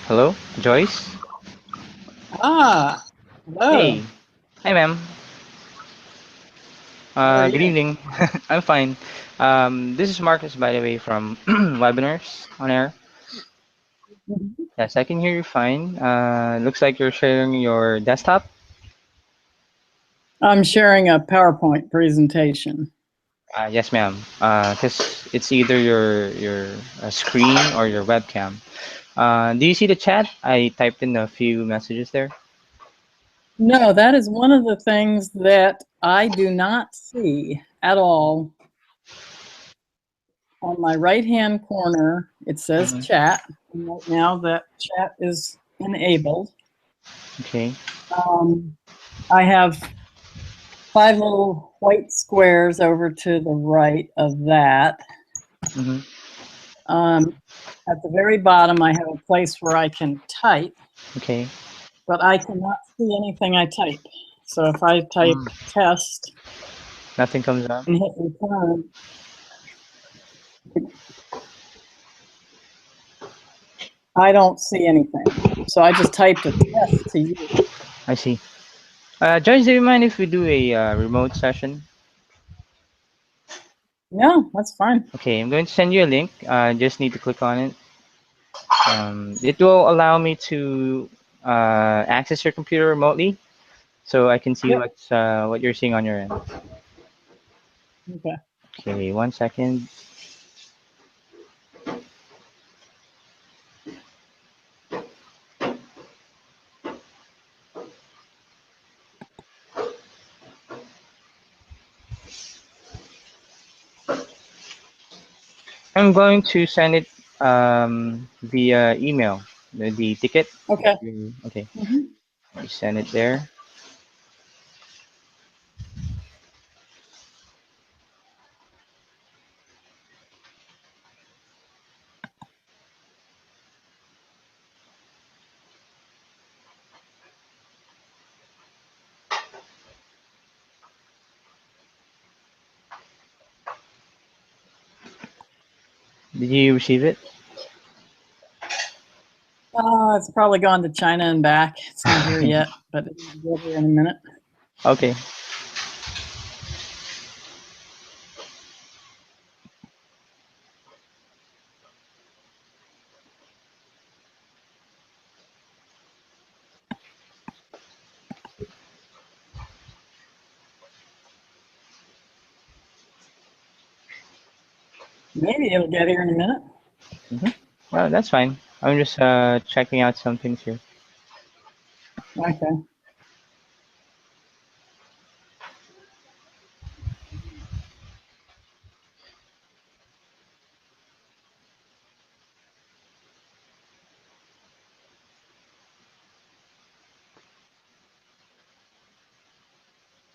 Hello, Joyce? Ah, Hey. hello. Hi, ma'am. How are Good you? evening. I'm fine. This is Marcus, by the way, from Webinars on Air. Mhm. Yes, I can hear you fine. Looks like you're sharing your desktop. I'm sharing a PowerPoint presentation. Yes, ma'am. Because it's either your screen or your webcam. Do you see the chat? I typed in a few messages there. No, that is one of the things that I do not see at all. On my right-hand corner, it says Hmm. chat. And right now that chat is enabled. Okay. Um, I have five little white squares over to the right of that. Hmm. Um, at the very bottom, I have a place where I can type, Okay. but I cannot see anything I type. So if I type Mm. test Nothing comes up. and hit return, I don't see anything. So I just typed a test to you. I see. Joyce, do you mind if we do a remote session? Yeah, that's fine. Okay, I'm going to send you a link. Just need to click on it. It will allow me to access your computer remotely, so I can see Yep. what you're seeing on your end. Okay. Okay, 1 second. I'm going to send it via email. The ticket. Okay. Okay, Mhm. you send it there. Did you receive it? It's probably gone to China and back. It's not here yet, but it'll get here in a minute. Okay. Maybe it'll get here in a minute. Mm-hmm. Well, that's fine. I'm just checking out some things here. Okay.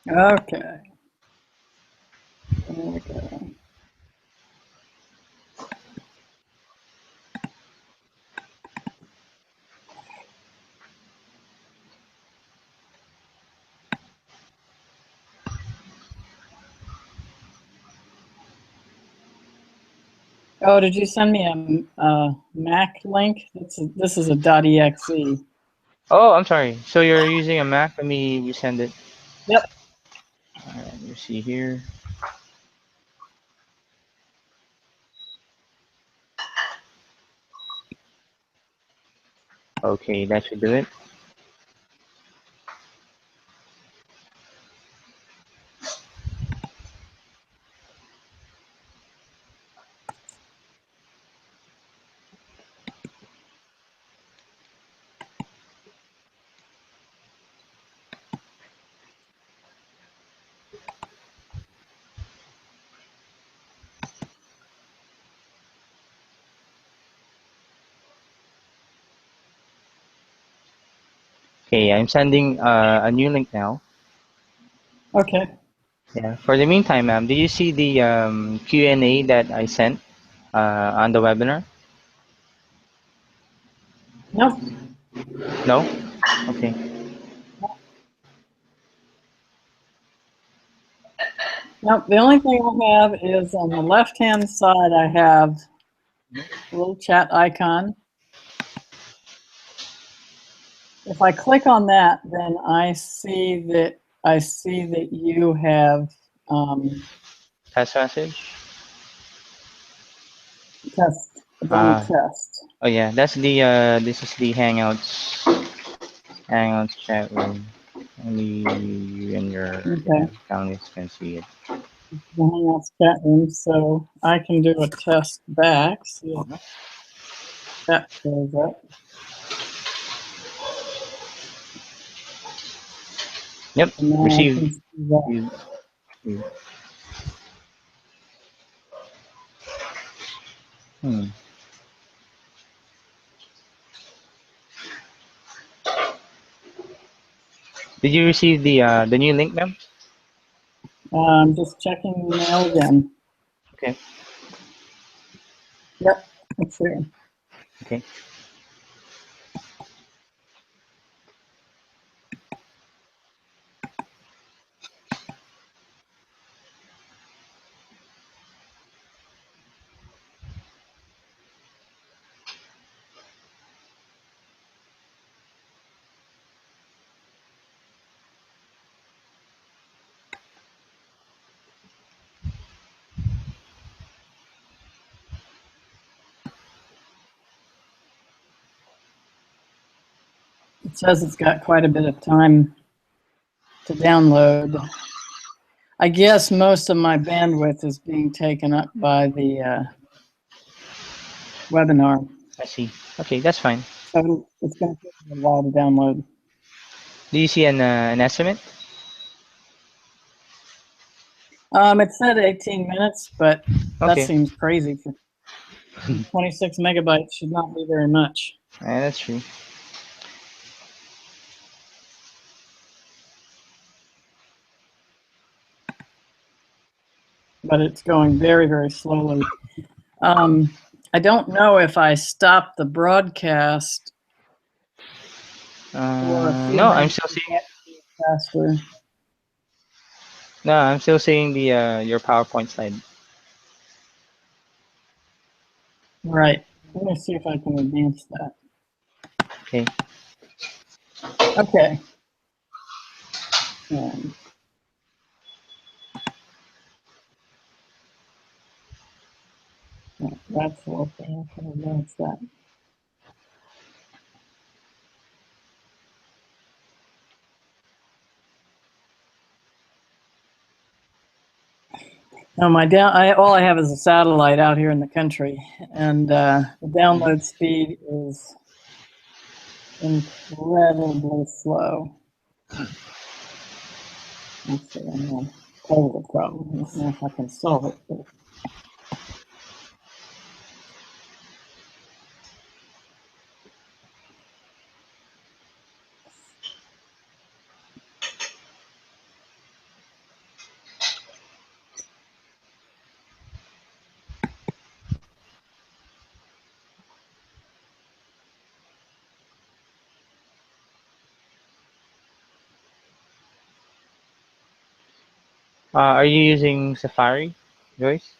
Okay. There we go. Oh, did you send me a Mac link? This is a .exe. Oh, I'm sorry. So you're using a Mac? Let me resend it. Yep. All right, let me see here. Okay, that should do it. Okay, I'm sending a new link now. Okay. Yeah. For the meantime, ma'am, do you see the Q&A that I sent on the webinar? Nope. No? Okay. Nope. The only thing I have is on the left-hand side, I have a little chat icon. If I click on that, then I see that you have Test message. done Ah, test. oh yeah, that's the this is the Hangouts chat room. Only you and your Okay, colleagues can see it. the Hangouts chat room, so I can do a test back. See if that shows up. Yep, And now I can receive. see that. You, hmm. Did you receive the new link, ma'am? I'm just checking the mail again. Okay. Yep, it's there. Okay. It says it's got quite a bit of time to download. I guess most of my bandwidth is being taken up by the webinar. I see. Okay, that's fine. So it's going to take me a while to download. Do you see an estimate? It said 18 minutes, but that Okay. seems crazy. 26 megabytes should not be very much. Yeah, that's true. But it's going very, very slowly. I don't know if I stop the broadcast for a few No, I'm minutes still if seeing that it. goes faster. No, I'm still seeing the your PowerPoint slide. Right. Let me see if I can advance that. Okay. Okay. Um, that's working. I can advance that. No, all I have is a satellite out here in the country, and the download speed is incredibly slow. Let's see, I'm gonna play with the problem. Let's see if I can solve it. Are you using Safari, Joyce?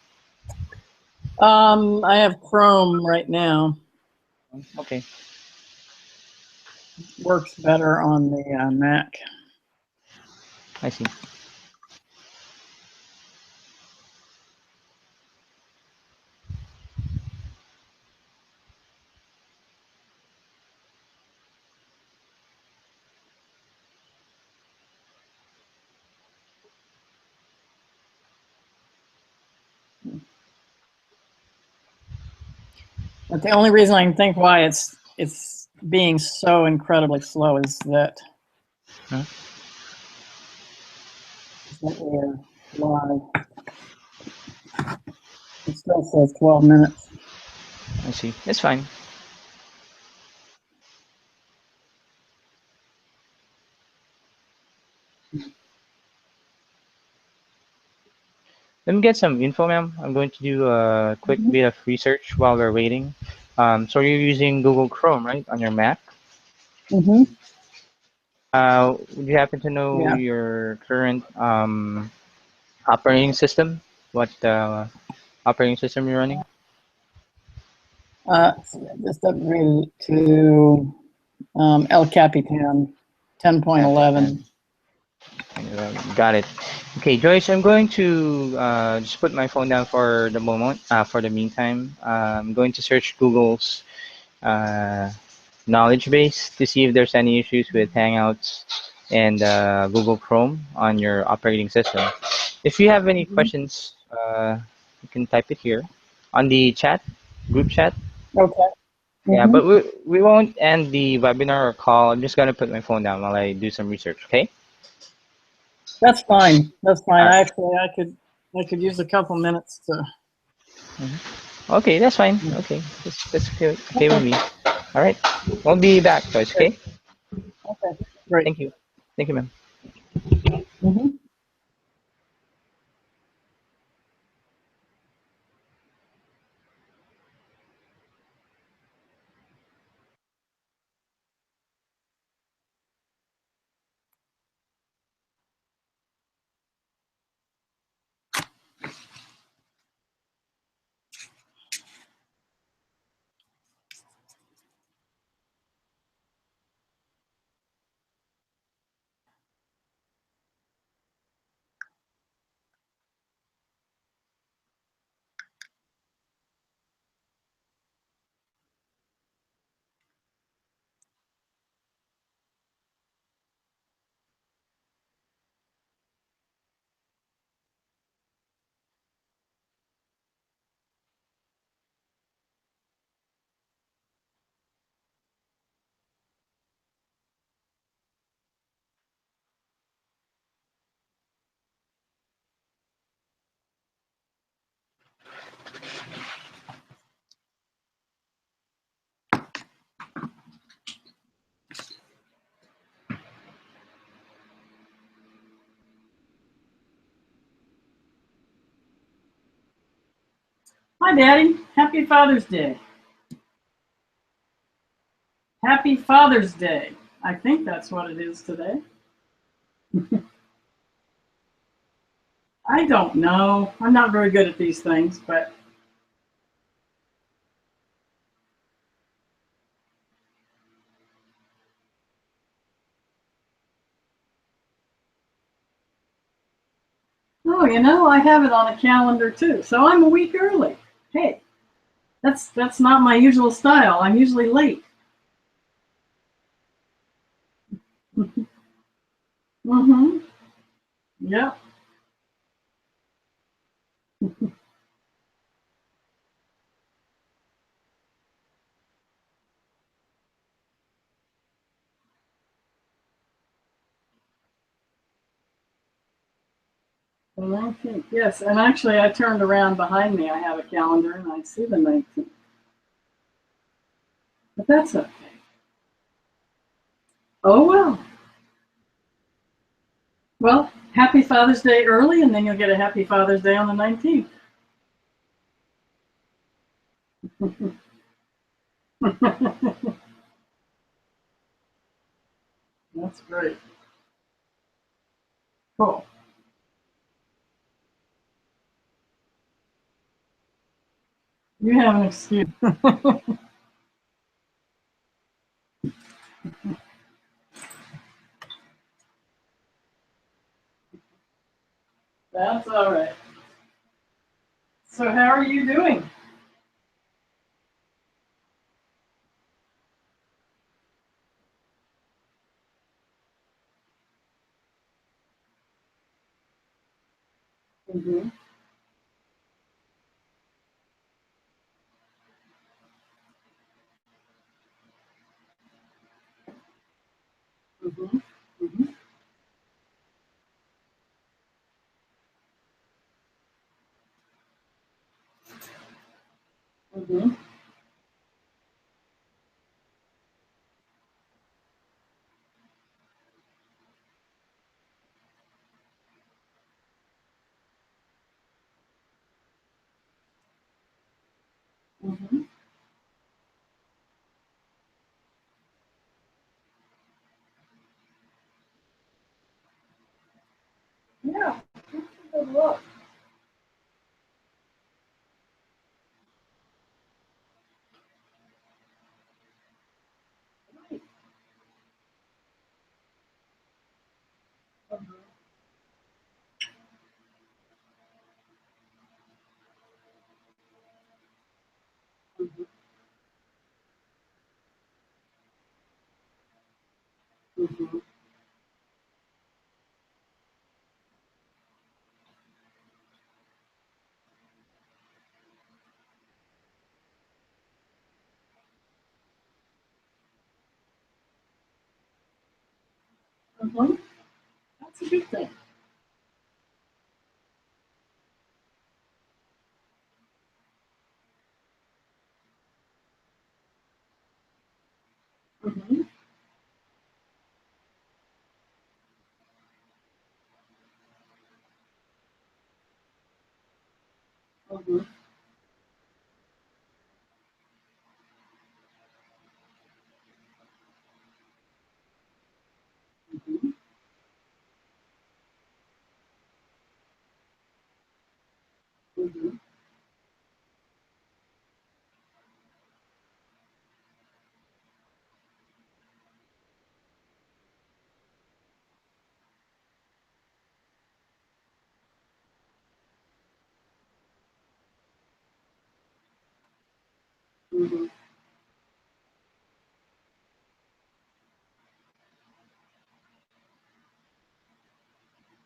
I have Chrome right now. Okay. Works better on the Mac. I see. But the only reason I can think why it's being so incredibly slow is that, Huh? we're live. It still says 12 minutes. I see. It's fine. Let me get some info, ma'am. I'm going to do a quick Mm-hmm. bit of research while we're waiting. So you're using Google Chrome, right, on your Mac? Mm-hmm. Would you happen to know Yeah. your current operating system? What operating system you're running? So I just upgraded it to El Capitan 10.11. Got it. Okay, Joyce, I'm going to just put my phone down for the moment, for the meantime. I'm going to search Google's uh, knowledge base to see if there's any issues with Hangouts and Google Chrome on your operating system. If you have any questions, you can type it here on the chat, group chat. Okay. Yeah, Hmm. but we won't end the webinar or call. I'm just gonna put my phone down while I do some research. Okay. That's fine. That's fine. All right. Actually, I could use a couple minutes to. Okay, that's fine. Okay, that's okay with Okay. me. All right, we'll be back, guys. Great. Okay. Okay. Great. Thank you. Thank you, ma'am. Hmm. Hi, Daddy. Happy Father's Day. Happy Father's Day. I think that's what it is today. I don't know. I'm not very good at these things, but oh, I have it on a calendar too. So I'm a week early. Hey, that's not my usual style. I'm usually late. Mm-hmm. Yep. The 19th. Yes, and actually I turned around behind me. I have a calendar and I see the 19th. But that's okay. Oh well. Well, happy Father's Day early, and then you'll get a happy Father's Day on the 19th. That's great. Cool. You have an excuse. That's all right. So how are you doing? Mm-hmm. Mm-hmm. Mm-hmm. Mm-hmm. Mm-hmm. Yeah. Good luck. Mhm. Mhm. That's a good thing. Mhm. Mhm. Mhm. Mhm. Mhm.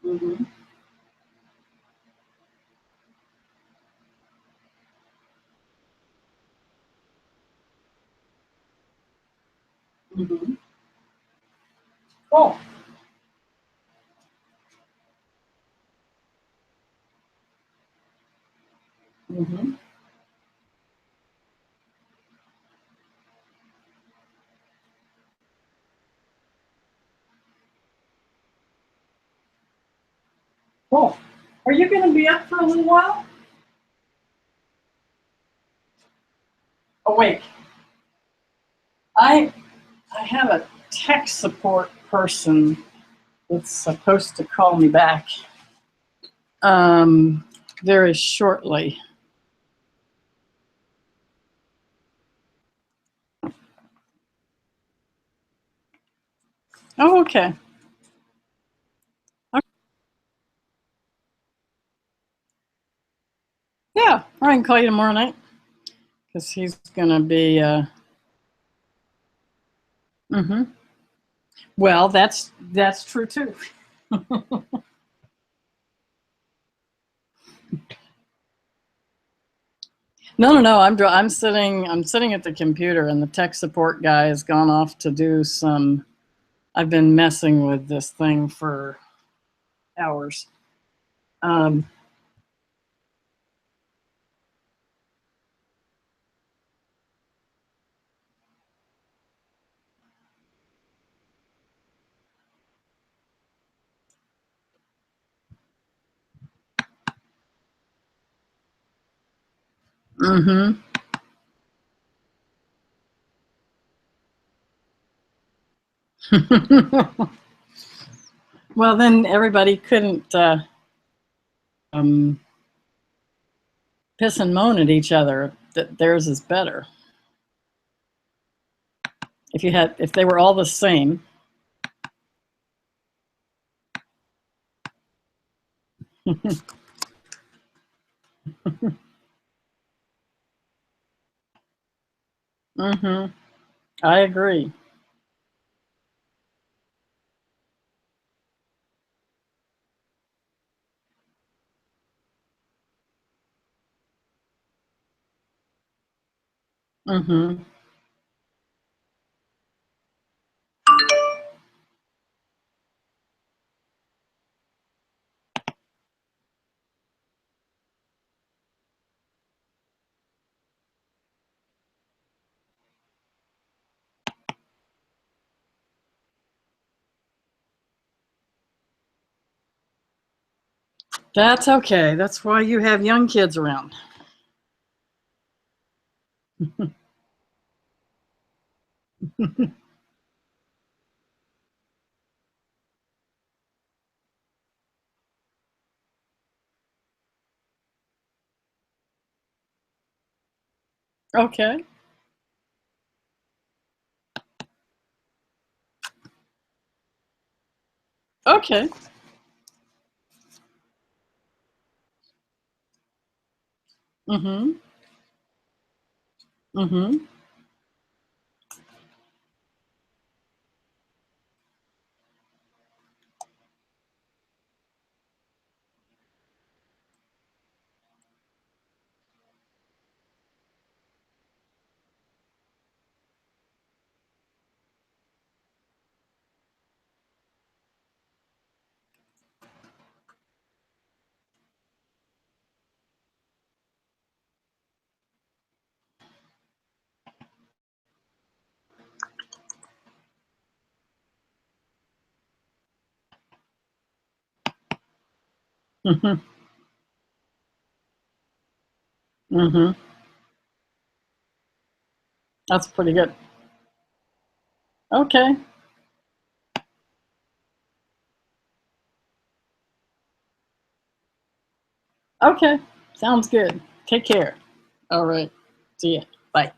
Mhm. Mhm. Cool. Mhm. Cool. Are you going to be up for a little while? Awake. I I have a tech support person that's supposed to call me back um, very shortly. Oh, okay. Yeah, I can call you tomorrow night because he's going to be. Hmm. Well, that's true too. No, no, no. I'm sitting at the computer, and the tech support guy has gone off to do some. I've been messing with this thing for hours. Um, mm-hmm. Well, then everybody couldn't um, piss and moan at each other that theirs is better. If they were all the same. Mm-hmm. I agree. Mm-hmm. That's okay. That's why you have young kids around. Okay. Okay. Mm-hmm. Mm-hmm. Mm-hmm. Mm-hmm. That's pretty good. Okay. Okay. Sounds good. Take care. All right. See ya. Bye.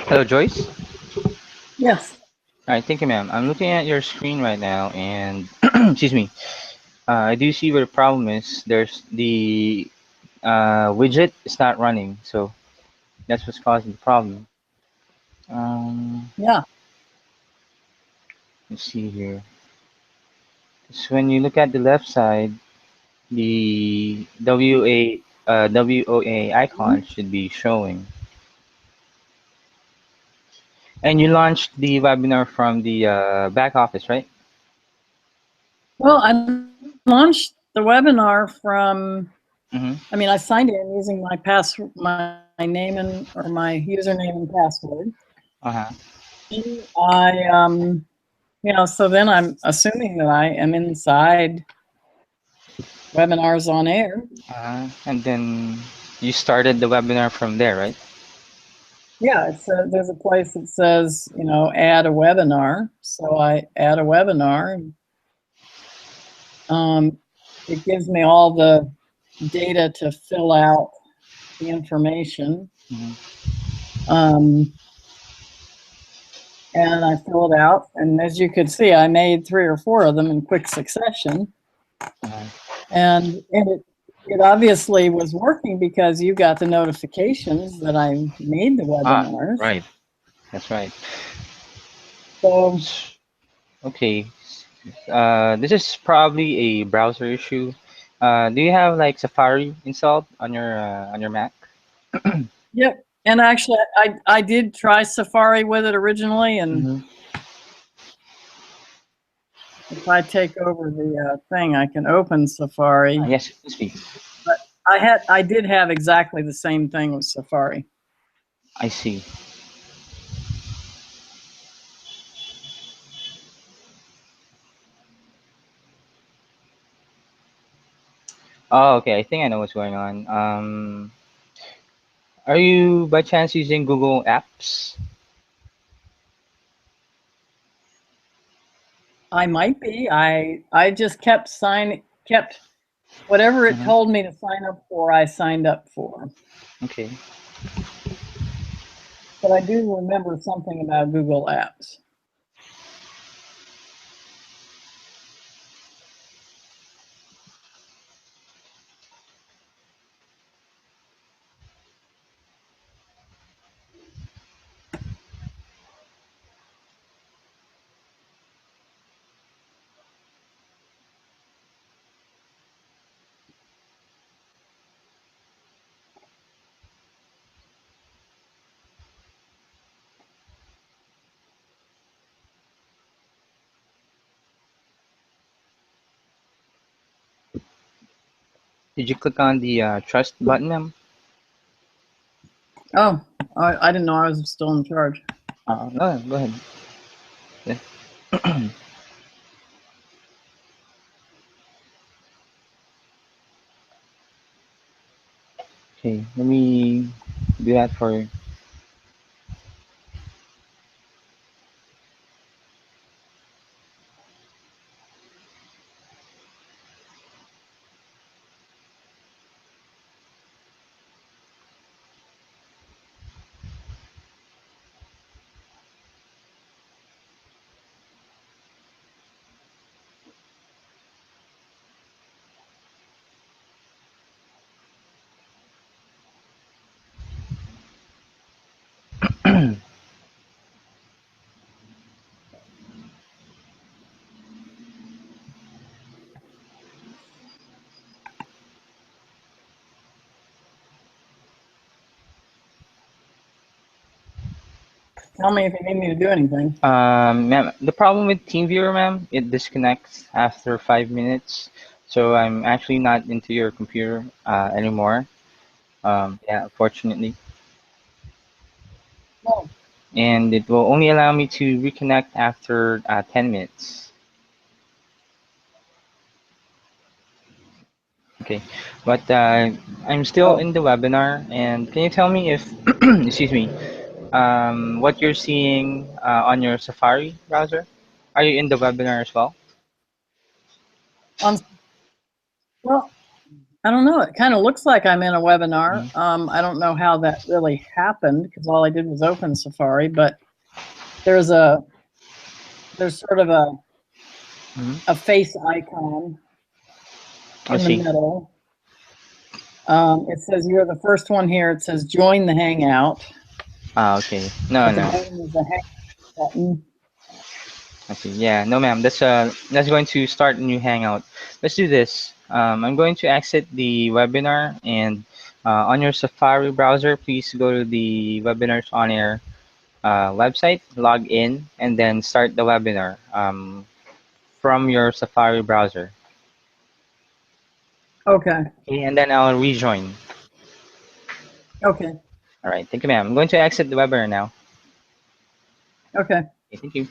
Hello, Joyce. Yes. All right, thank you, ma'am. I'm looking at your screen right now, and excuse me. I do see where the problem is. There's the widget is not running, so that's what's causing the problem. Yeah. Let's see here. So when you look at the left side, the WOA icon Mhm. should be showing. And you launched the webinar from the back office, right? Well, I launched the webinar from, Mm-hmm. I mean, I signed in using my name and or my username and password. Uh-huh. So then I'm assuming that I am inside webinars on air. And then you started the webinar from there, right? Yeah, there's a place that says, add a webinar. So I add a webinar. It gives me all the data to fill out the information. Mm-hmm. Um, and I fill it out. And as you could see, I made 3 or 4 of them in quick succession. Uh-huh. And it obviously was working because you got the notifications that I made the Ah, webinars. right. That's right. So Okay. This is probably a browser issue. Do you have like Safari installed on your Mac? yep. And actually, I did try Safari with it originally, and Mm-hmm. if I take over the thing, I can open Safari. Yes, speak. But I did have exactly the same thing with Safari. I see. Oh, okay. I think I know what's going on. Are you by chance using Google Apps? I might be. I just kept whatever it Mm-hmm. told me to sign up for. I signed up for. Okay. But I do remember something about Google Apps. Did you click on the trust button, ma'am? Oh, I didn't know I was still in charge. No, go ahead. Okay, let me do that for you. Tell me if you need me to do anything. Ma'am, the problem with TeamViewer, ma'am, it disconnects after 5 minutes. So I'm actually not into your computer anymore. Yeah, unfortunately. Oh, And it will only allow me to reconnect after 10 minutes. Okay, but I'm still oh. in the webinar. And can you tell me if, excuse me, what you're seeing on your Safari browser? Are you in the webinar as well? Um, well, I don't know. It kind of looks like I'm in a webinar. I don't know how that really happened because all I did was open Safari, but there's sort of a face icon in the middle. It says you're the first one here. It says join the Hangout. Okay. No. At the bottom is the Hangout button. I see. Yeah. No, ma'am. That's going to start a new Hangout. Let's do this. I'm going to exit the webinar, and on your Safari browser, please go to the Webinars on Air website, log in, and then start the webinar from your Safari browser. Okay. And then I'll rejoin. Okay. All right. Thank you, ma'am. I'm going to exit the webinar now. Okay. Okay, thank you.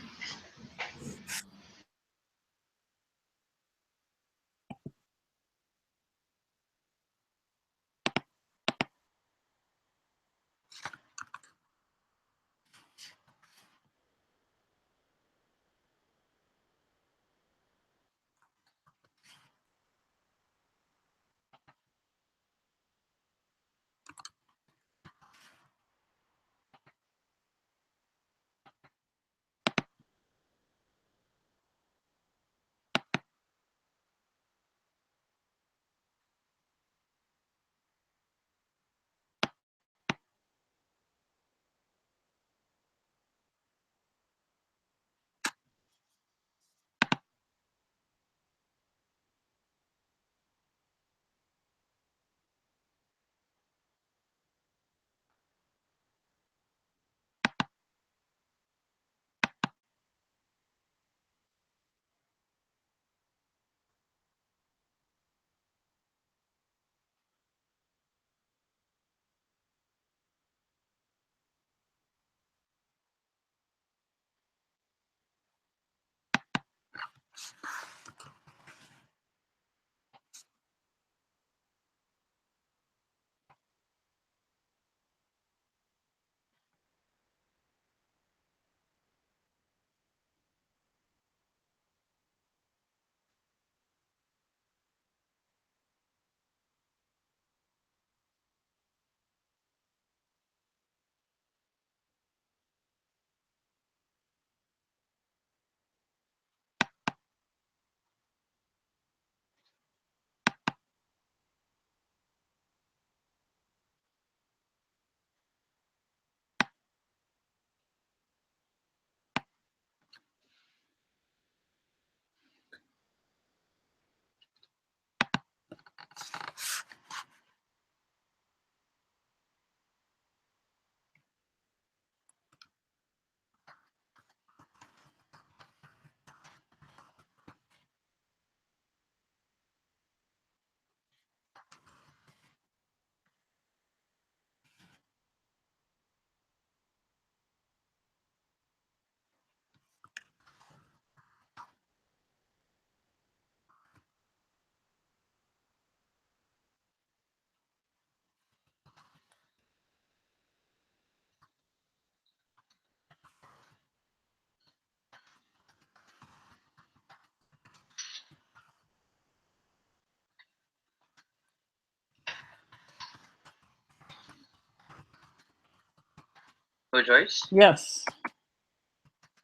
Hello, Joyce. Yes.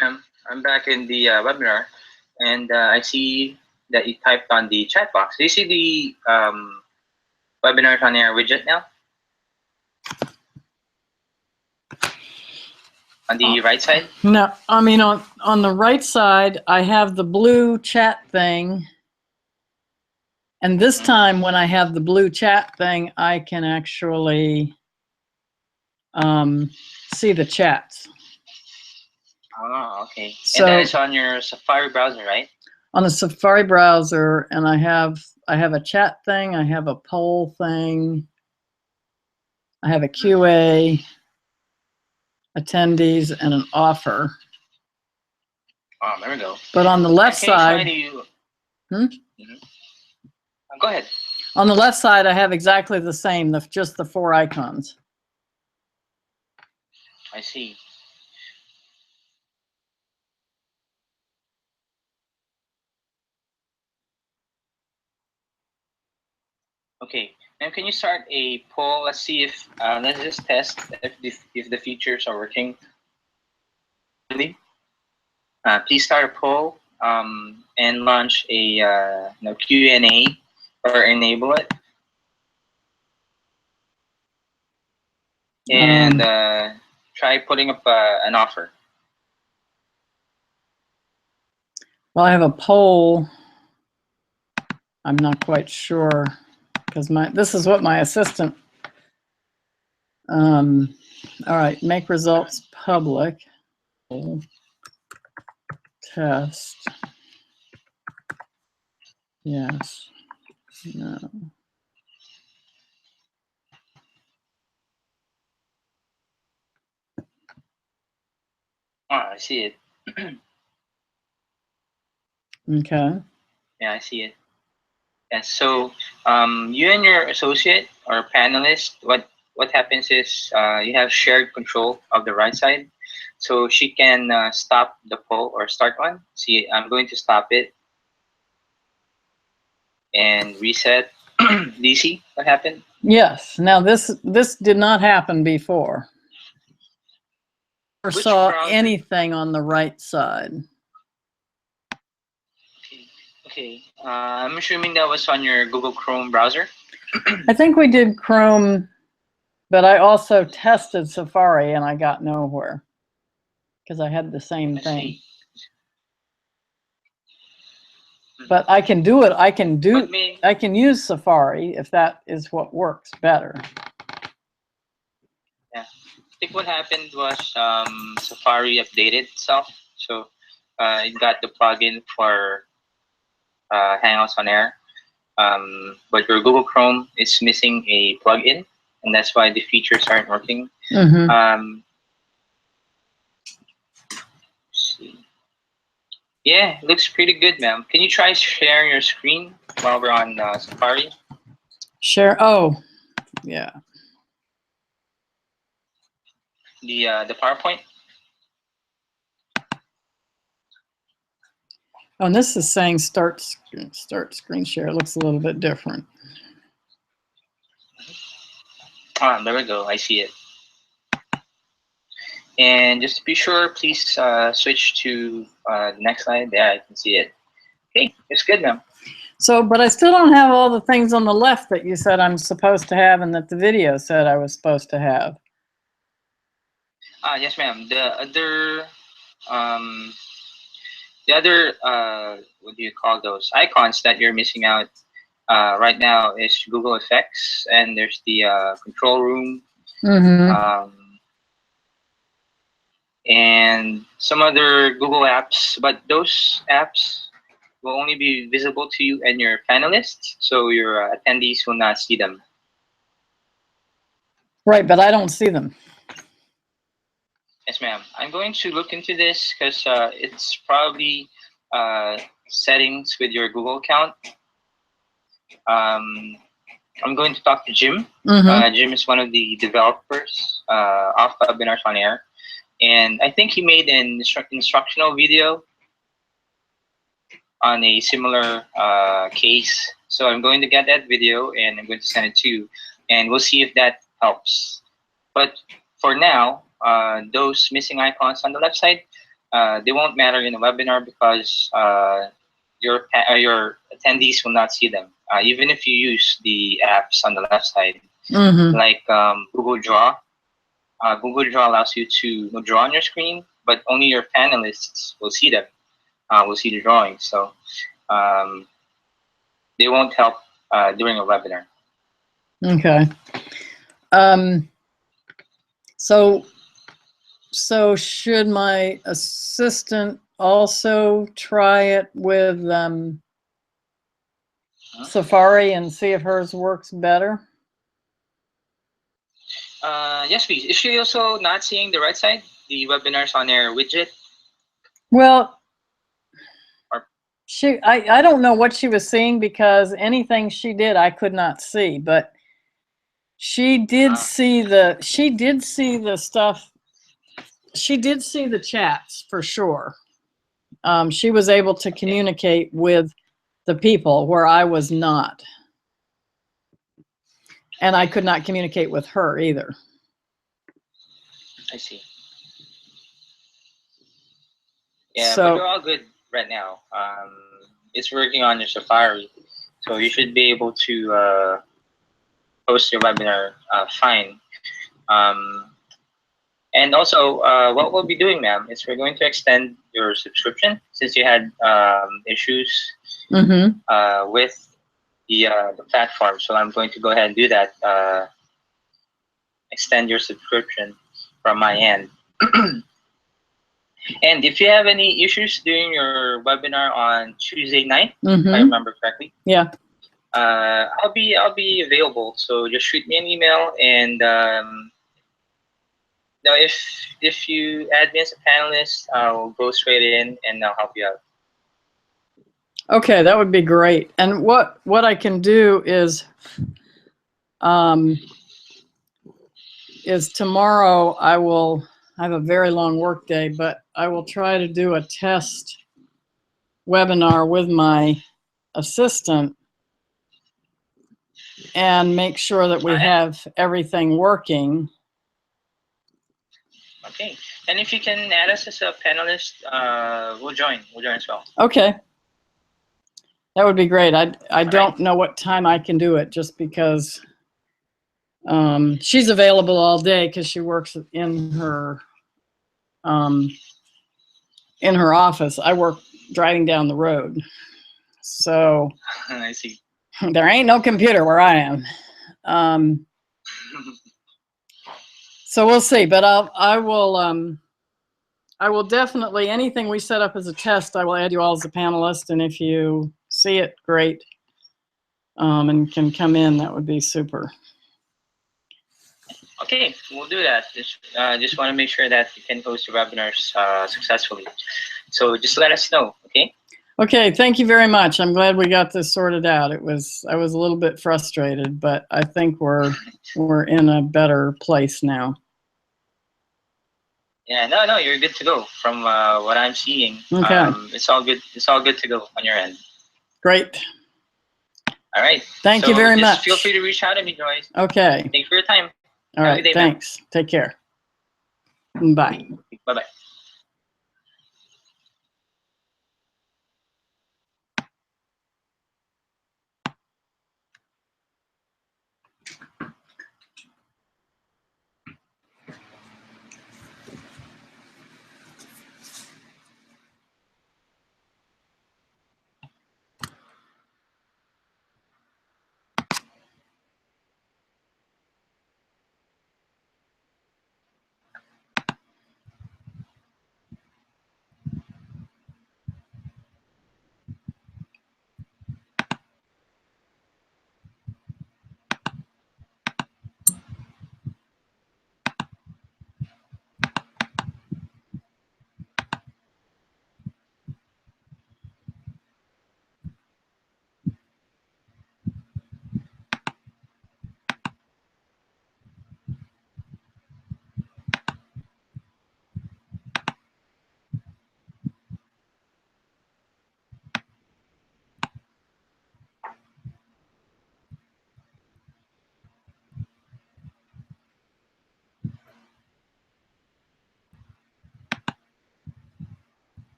Ma'am, I'm back in the webinar, and I see that you typed on the chat box. Do you see the Webinars on Air widget now? On the right side? No, I mean on the right side, I have the blue chat thing. And this time when I have the blue chat thing, I can actually see the chats. Oh, okay. So, and that is on your Safari browser, right? On the Safari browser, and I have a chat thing, I have a poll thing, I have a QA, attendees, and an offer. Oh, there we go. But on the left side, Go ahead. On the left side, I have exactly the same, just the 4 icons. I see. Okay. And can you start a poll? Let's see if let's just test if the features are working. Please start a poll and launch a Q&A or enable it. And try putting up an offer. Well, I have a poll. I'm not quite sure because this is what my assistant. All right, make results public. Test. Yes. No. Oh, I see it. Okay. Yeah, I see it. Yes. So you and your associate or panelist, what happens is you have shared control of the right side. So she can stop the poll or start one. See, I'm going to stop it and reset. Do you see what happened? Yes. Now this did not happen before. Never saw anything on the right side. Okay. I'm assuming that was on your Google Chrome browser. I think we did Chrome, but I also tested Safari and I got nowhere because I had the same thing. But I can do it. I can use Safari if that is what works better. Yeah. I think what happened was Safari updated itself. So it got the plugin for Hangouts on Air. But your Google Chrome is missing a plugin, and that's why the features aren't working. Mm-hmm. Yeah, it looks pretty good, ma'am. Can you try sharing your screen while we're on Safari? Share. Oh, yeah. The PowerPoint. Oh, and this is saying start screen share. It looks a little bit different. Ah, there we go. I see it. And just to be sure, please switch to the next slide. There, I can see it. Okay, it's good, ma'am. So, but I still don't have all the things on the left that you said I'm supposed to have and that the video said I was supposed to have. Yes, ma'am. The other what do you call those icons that you're missing out right now is Google Effects, and there's the control room. Mm-hmm. And some other Google apps, but those apps will only be visible to you and your panelists, so your attendees will not see them. Right, but I don't see them. Yes, ma'am. I'm going to look into this because it's probably settings with your Google account. I'm going to talk to Jim. Mm-hmm. Jim is one of the developers of Webinars on Air. And I think he made an instructional video on a similar case. So I'm going to get that video and I'm going to send it to you. And we'll see if that helps. But for now, those missing icons on the left side, they won't matter in the webinar because your attendees will not see them. Even if you use the apps on the left side, Mm-hmm. like Google Draw. Google Draw allows you to draw on your screen, but only your panelists will see them. Will see the drawing. So they won't help during a webinar. Okay. So should my assistant also try it with Safari and see if hers works better? Yes, please. Is she also not seeing the right side, the Webinars on Air widget? Well, I don't know what she was seeing because anything she did I could not see, but she did see the stuff. She did see the chats for sure. She was able to communicate with the people where I was not. And I could not communicate with her either. I see. Yeah, but So, you're all good right now. It's working on your Safari, so you should be able to host your webinar fine. Um, and also, what we'll be doing, ma'am, is we're going to extend your subscription since you had issues with the platform. So I'm going to go ahead and do that. Extend your subscription from my end. And if you have any issues during your webinar on Tuesday night, if I remember correctly, yeah, I'll be available. So just shoot me an email, and if you add me as a panelist, I'll go straight in and I'll help you out. okay, that would be great. And what I can do is tomorrow I have a very long work day, but I will try to do a test webinar with my assistant and make sure that we have everything working. Okay, and if you can add us as a panelist, we'll join as well. Okay, that would be great. I don't know what time I can do it, just because she's available all day because she works in her office. I work driving down the road, so I see. There ain't no computer where I am. So we'll see, but I will definitely, anything we set up as a test, I will add you all as a panelist, and if you see it, great, and can come in, that would be super. Okay, we'll do that. Just want to make sure that you can host your webinars successfully. So just let us know, okay? Okay, thank you very much. I'm glad we got this sorted out. I was a little bit frustrated, but I think we're in a better place now. Yeah, no, you're good to go. From what I'm seeing, okay, it's all good. It's all good to go on your end. Great. All right. Thank you very much. Feel free to reach out to me, Joyce. Okay. Thank you for your time. All right. Thanks. Take care. Bye. Bye-bye.